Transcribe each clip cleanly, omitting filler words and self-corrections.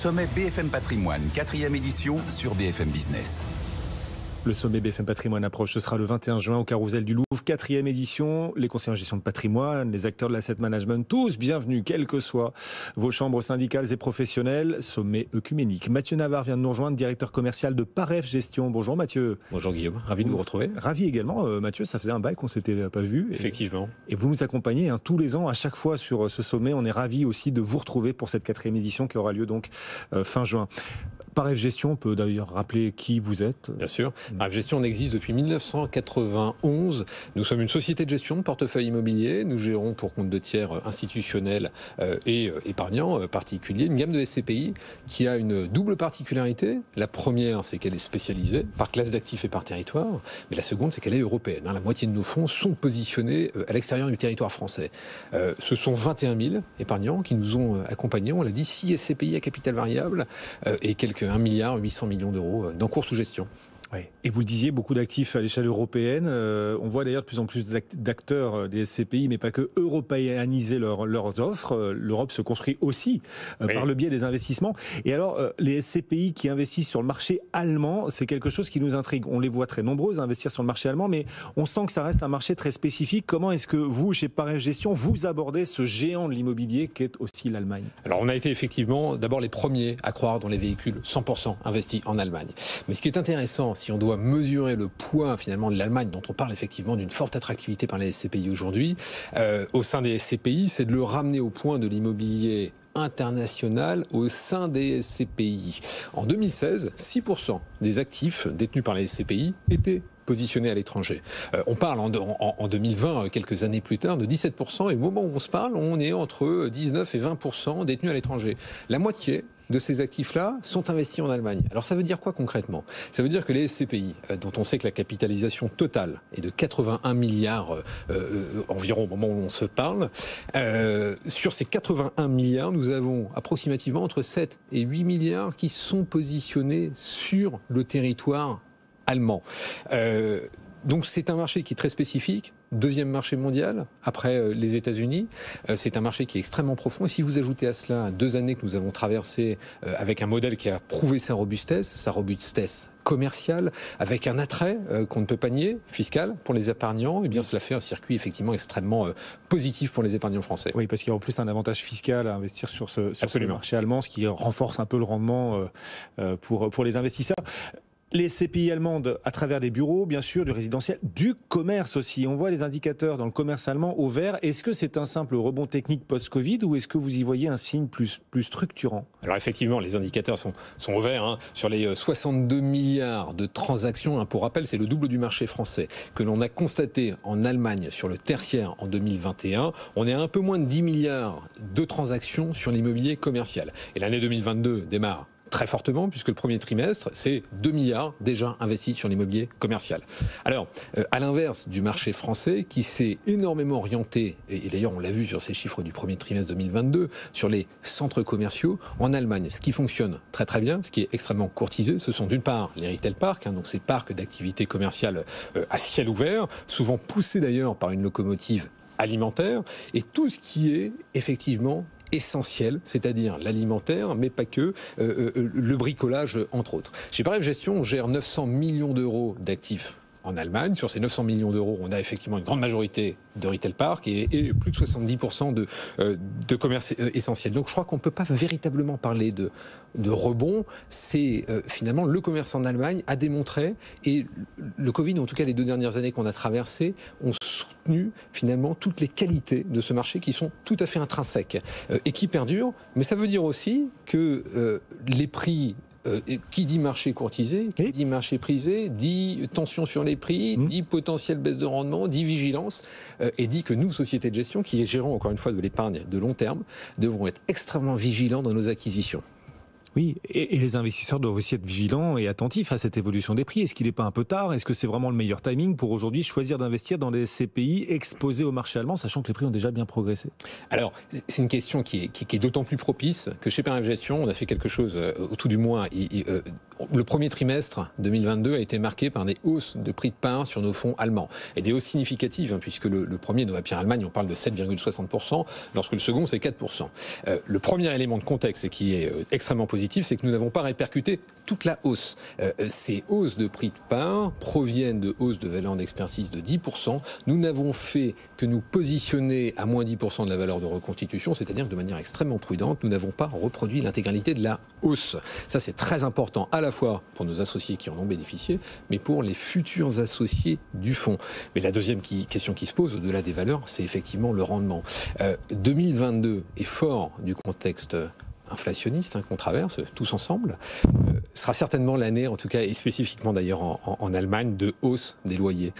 sommet BFM Patrimoine, 4e édition sur BFM Business. Le sommet BFM Patrimoine approche, ce sera le 21 juin au Carrousel du Louvre, 4e édition. Les conseillers en gestion de patrimoine, les acteurs de l'asset management, tous bienvenus, quelles que soient vos chambres syndicales et professionnelles. Sommet œcuménique. Mathieu Navarre vient de nous rejoindre, directeur commercial de Paref Gestion. Bonjour Mathieu. Bonjour Guillaume, ravi de vous retrouver. Ravi également Mathieu, ça faisait un bail qu'on s'était pas vu. Effectivement. Et vous nous accompagnez tous les ans, à chaque fois sur ce sommet. On est ravis aussi de vous retrouver pour cette 4e édition qui aura lieu donc fin juin. Paref Gestion, on peut d'ailleurs rappeler qui vous êtes. Bien sûr. Paref Gestion, on existe depuis 1991. Nous sommes une société de gestion de portefeuille immobilier. Nous gérons pour compte de tiers institutionnels et épargnants particuliers une gamme de SCPI qui a une double particularité. La première, c'est qu'elle est spécialisée par classe d'actifs et par territoire. Mais la seconde, c'est qu'elle est européenne. La moitié de nos fonds sont positionnés à l'extérieur du territoire français. Ce sont 21 000 épargnants qui nous ont accompagnés. On l'a dit, 6 SCPI à capital variable et quelques 1,8 milliard d'euros d'encours sous gestion. Oui. Et vous le disiez, beaucoup d'actifs à l'échelle européenne. On voit d'ailleurs de plus en plus d'acteurs des SCPI, mais pas que, européaniser leurs offres. L'Europe se construit aussi par le biais des investissements. Et alors, les SCPI qui investissent sur le marché allemand, c'est quelque chose qui nous intrigue. On les voit très nombreuses investir sur le marché allemand, mais on sent que ça reste un marché très spécifique. Comment est-ce que vous, chez Paref Gestion, vous abordez ce géant de l'immobilier qu'est aussi l'Allemagne ? Alors, on a été effectivement d'abord les premiers à croire dans les véhicules 100% investis en Allemagne. Mais ce qui est intéressant, si on doit mesurer le poids finalement de l'Allemagne, dont on parle effectivement d'une forte attractivité par les SCPI aujourd'hui, au sein des SCPI, c'est de le ramener au point de l'immobilier international au sein des SCPI. En 2016, 6% des actifs détenus par les SCPI étaient positionnés à l'étranger. On parle en 2020, quelques années plus tard, de 17%, et au moment où on se parle, on est entre 19 et 20% détenus à l'étranger. La moitié de ces actifs-là sont investis en Allemagne. Alors ça veut dire quoi concrètement ? Ça veut dire que les SCPI, dont on sait que la capitalisation totale est de 81 milliards environ au moment où on se parle, sur ces 81 milliards, nous avons approximativement entre 7 et 8 milliards qui sont positionnés sur le territoire allemand. Donc c'est un marché qui est très spécifique, deuxième marché mondial, après les États-Unis. C'est un marché qui est extrêmement profond. Et si vous ajoutez à cela 2 années que nous avons traversées avec un modèle qui a prouvé sa robustesse commerciale, avec un attrait qu'on ne peut pas nier, fiscal, pour les épargnants, eh bien cela fait un circuit effectivement extrêmement positif pour les épargnants français. Oui, parce qu'il y a en plus un avantage fiscal à investir sur ce marché allemand, ce qui renforce un peu le rendement pour les investisseurs. Les SCPI allemandes, à travers des bureaux, bien sûr, du résidentiel, du commerce aussi. On voit les indicateurs dans le commerce allemand au vert. Est-ce que c'est un simple rebond technique post-Covid ou est-ce que vous y voyez un signe plus structurant ? Alors effectivement, les indicateurs sont au vert. Sur les 62 milliards de transactions, pour rappel, c'est le double du marché français que l'on a constaté en Allemagne sur le tertiaire en 2021. On est à un peu moins de 10 milliards de transactions sur l'immobilier commercial. Et l'année 2022 démarre très fortement, puisque le premier trimestre, c'est 2 milliards déjà investis sur l'immobilier commercial. Alors, à l'inverse du marché français, qui s'est énormément orienté, et d'ailleurs on l'a vu sur ces chiffres du premier trimestre 2022, sur les centres commerciaux, en Allemagne, ce qui fonctionne très très bien, ce qui est extrêmement courtisé, ce sont d'une part les retail parks, donc ces parcs d'activités commerciales à ciel ouvert, souvent poussés d'ailleurs par une locomotive alimentaire, et tout ce qui est effectivement essentiel, c'est-à-dire l'alimentaire, mais pas que, le bricolage entre autres. Chez Paref Gestion, on gère 900 millions d'euros d'actifs en Allemagne. Sur ces 900 millions d'euros, on a effectivement une grande majorité de retail park et plus de 70% de commerce essentiel. Donc je crois qu'on ne peut pas véritablement parler de rebond. C'est finalement le commerce en Allemagne a démontré, et le Covid, en tout cas les 2 dernières années qu'on a traversées, ont soutenu finalement toutes les qualités de ce marché qui sont tout à fait intrinsèques et qui perdurent. Mais ça veut dire aussi que les prix, qui dit marché courtisé, qui dit marché prisé, dit tension sur les prix, dit potentielle baisse de rendement, dit vigilance, et dit que nous, sociétés de gestion, qui gérons encore une fois de l'épargne de long terme, devrons être extrêmement vigilants dans nos acquisitions. Oui, et les investisseurs doivent aussi être vigilants et attentifs à cette évolution des prix. Est-ce qu'il n'est pas un peu tard ? Est-ce que c'est vraiment le meilleur timing pour aujourd'hui choisir d'investir dans des SCPI exposés au marché allemand, sachant que les prix ont déjà bien progressé ? Alors, c'est une question qui est d'autant plus propice que chez Paref Gestion, on a fait quelque chose, au tout du moins, le premier trimestre 2022 a été marqué par des hausses de prix de part sur nos fonds allemands. Et des hausses significatives, puisque le premier, Nova Pierre Allemagne, on parle de 7,60%, lorsque le second, c'est 4%. Le premier élément de contexte, et qui est extrêmement positif, positif, c'est que nous n'avons pas répercuté toute la hausse. Ces hausses de prix de part proviennent de hausses de valeur d'expertise de 10%. Nous n'avons fait que nous positionner à moins 10% de la valeur de reconstitution, c'est-à-dire que de manière extrêmement prudente, nous n'avons pas reproduit l'intégralité de la hausse. Ça, c'est très important, à la fois pour nos associés qui en ont bénéficié, mais pour les futurs associés du fonds. Mais la deuxième question qui se pose, au-delà des valeurs, c'est effectivement le rendement. 2022 est fort du contexte inflationniste qu'on traverse tous ensemble, sera certainement l'année, en tout cas, et spécifiquement d'ailleurs en Allemagne, de hausse des loyers.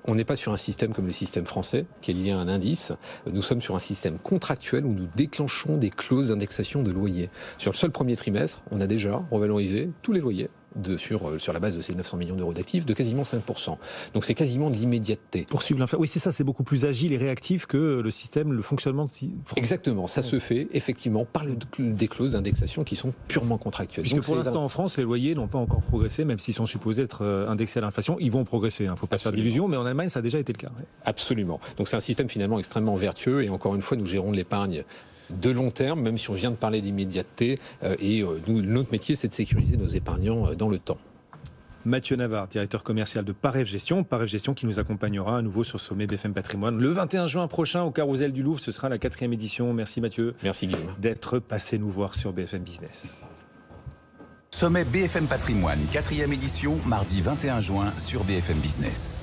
On n'est pas sur un système comme le système français, qui est lié à un indice. Nous sommes sur un système contractuel où nous déclenchons des clauses d'indexation de loyers. Sur le seul premier trimestre, on a déjà revalorisé tous les loyers sur la base de ces 900 millions d'euros d'actifs, de quasiment 5%. Donc c'est quasiment de l'immédiateté. Poursuivre l'inflation. Oui, c'est ça, c'est beaucoup plus agile et réactif que le système, le fonctionnement. Exactement, ça se fait effectivement par des clauses d'indexation qui sont purement contractuelles. Puisque donc, pour l'instant en France, les loyers n'ont pas encore progressé, même s'ils sont supposés être indexés à l'inflation. Ils vont progresser, il ne faut pas se faire d'illusions, mais en Allemagne, ça a déjà été le cas. Ouais. Absolument. Donc c'est un système finalement extrêmement vertueux et encore une fois, nous gérons l'épargne de long terme, même si on vient de parler d'immédiateté. Notre métier, c'est de sécuriser nos épargnants dans le temps. Mathieu Navarre, directeur commercial de Parev Gestion. Parev Gestion qui nous accompagnera à nouveau sur le sommet BFM Patrimoine. Le 21 juin prochain au Carrousel du Louvre, ce sera la 4e édition. Merci Mathieu. Merci Guillaume. D'être passé nous voir sur BFM Business. Sommet BFM Patrimoine, 4e édition, mardi 21 juin sur BFM Business.